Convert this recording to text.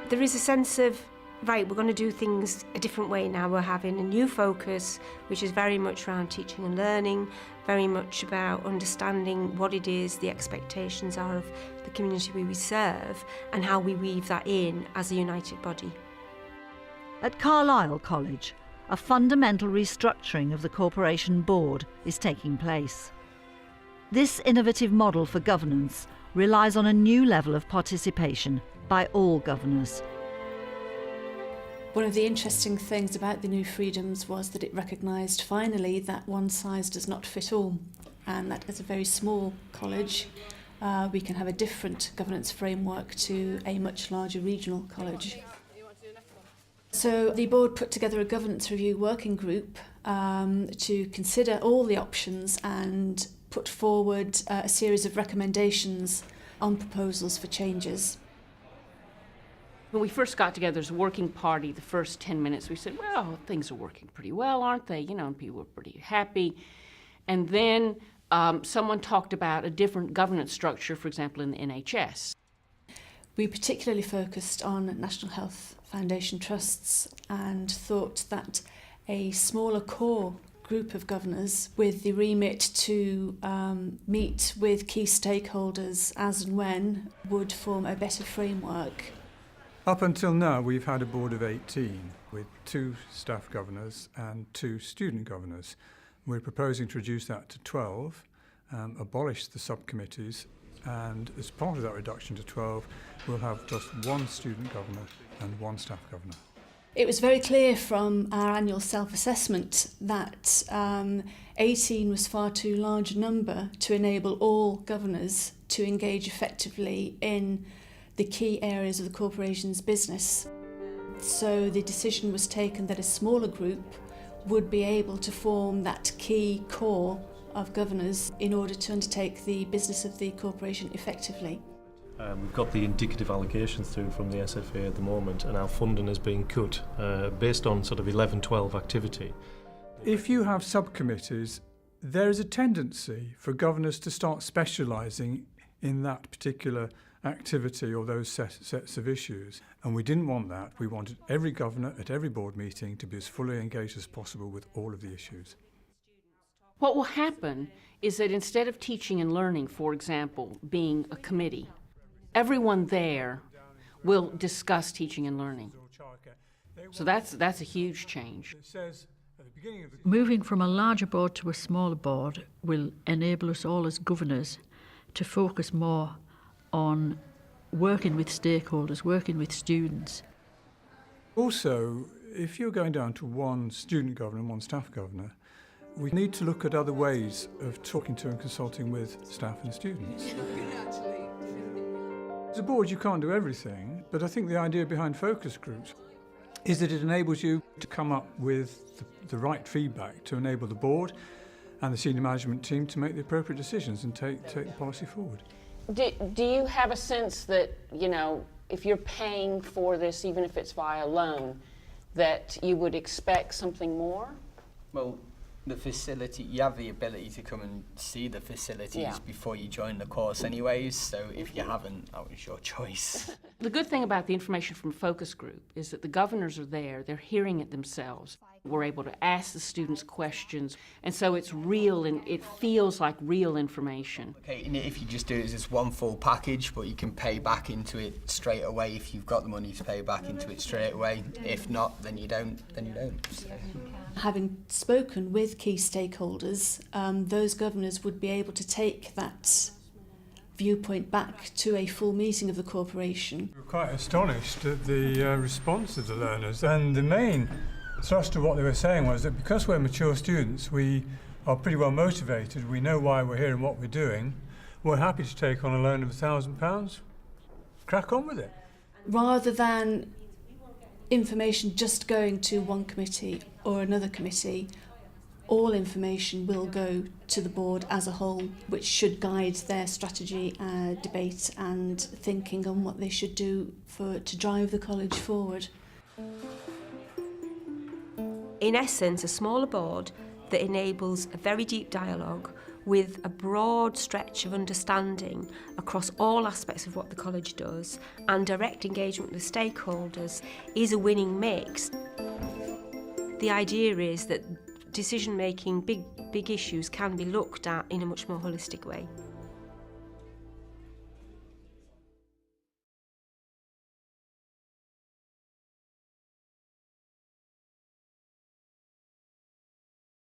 There is a sense of, right, we're going to do things a different way now. We're having a new focus, which is very much around teaching and learning, very much about understanding what it is the expectations are of the community we serve and how we weave that in as a united body. At Carlisle College, a fundamental restructuring of the corporation board is taking place. This innovative model for governance relies on a new level of participation by all governors. One of the interesting things about the New Freedoms was that it recognised finally that one size does not fit all, and that as a very small college we can have a different governance framework to a much larger regional college. So the board put together a governance review working group to consider all the options and put forward a series of recommendations on proposals for changes. When we first got together as a working party, the first 10 minutes, we said, well, things are working pretty well, aren't they? You know, and people were pretty happy. And then someone talked about a different governance structure, for example, in the NHS. We particularly focused on National Health Foundation trusts and thought that a smaller core group of governors with the remit to meet with key stakeholders as and when would form a better framework. Up until now, we've had a board of 18 with 2 staff governors and 2 student governors. We're proposing to reduce that to 12, abolish the subcommittees, and as part of that reduction to 12, we'll have just 1 student governor and 1 staff governor. It was very clear from our annual self-assessment that 18 was far too large a number to enable all governors to engage effectively in the key areas of the corporation's business. So the decision was taken that a smaller group would be able to form that key core of governors in order to undertake the business of the corporation effectively. We've got the indicative allocations through from the SFA at the moment, and our funding is being cut based on sort of 11-12 activity. If you have subcommittees, there is a tendency for governors to start specialising in that particular activity or those sets of issues, and we didn't want that. We wanted every governor at every board meeting to be as fully engaged as possible with all of the issues. What will happen is that instead of teaching and learning, for example, being a committee, everyone there will discuss teaching and learning. So that's a huge change. Moving from a larger board to a smaller board will enable us all as governors to focus more on working with stakeholders, working with students. Also, if you're going down to 1 student governor and 1 staff governor, we need to look at other ways of talking to and consulting with staff and students. As a board, you can't do everything, but I think the idea behind focus groups is that it enables you to come up with the right feedback to enable the board and the senior management team to make the appropriate decisions and take the policy forward. Do you have a sense that, you know, if you're paying for this, even if it's via loan, that you would expect something more? Well, the facility, you have the ability to come and see the facilities before you join the course anyways, so if you haven't, that was your choice. The good thing about the information from focus group is that the governors are there, they're hearing it themselves. We're able to ask the students questions, and so it's real and it feels like real information. Okay, and if you just do it as this one full package, but you can pay back into it straight away if you've got the money to pay back into it straight away. If not, then you don't, So. Having spoken with key stakeholders, those governors would be able to take that viewpoint back to a full meeting of the corporation. We were quite astonished at the response of the learners, and the main thrust of what they were saying was that because we're mature students, we are pretty well motivated, we know why we're here and what we're doing, we're happy to take on a loan of £1,000, crack on with it. Rather than information just going to one committee or another committee, all information will go to the board as a whole, which should guide their strategy, debate and thinking on what they should do to drive the college forward. In essence, a smaller board that enables a very deep dialogue with a broad stretch of understanding across all aspects of what the college does and direct engagement with stakeholders is a winning mix. The idea is that decision-making, big issues can be looked at in a much more holistic way.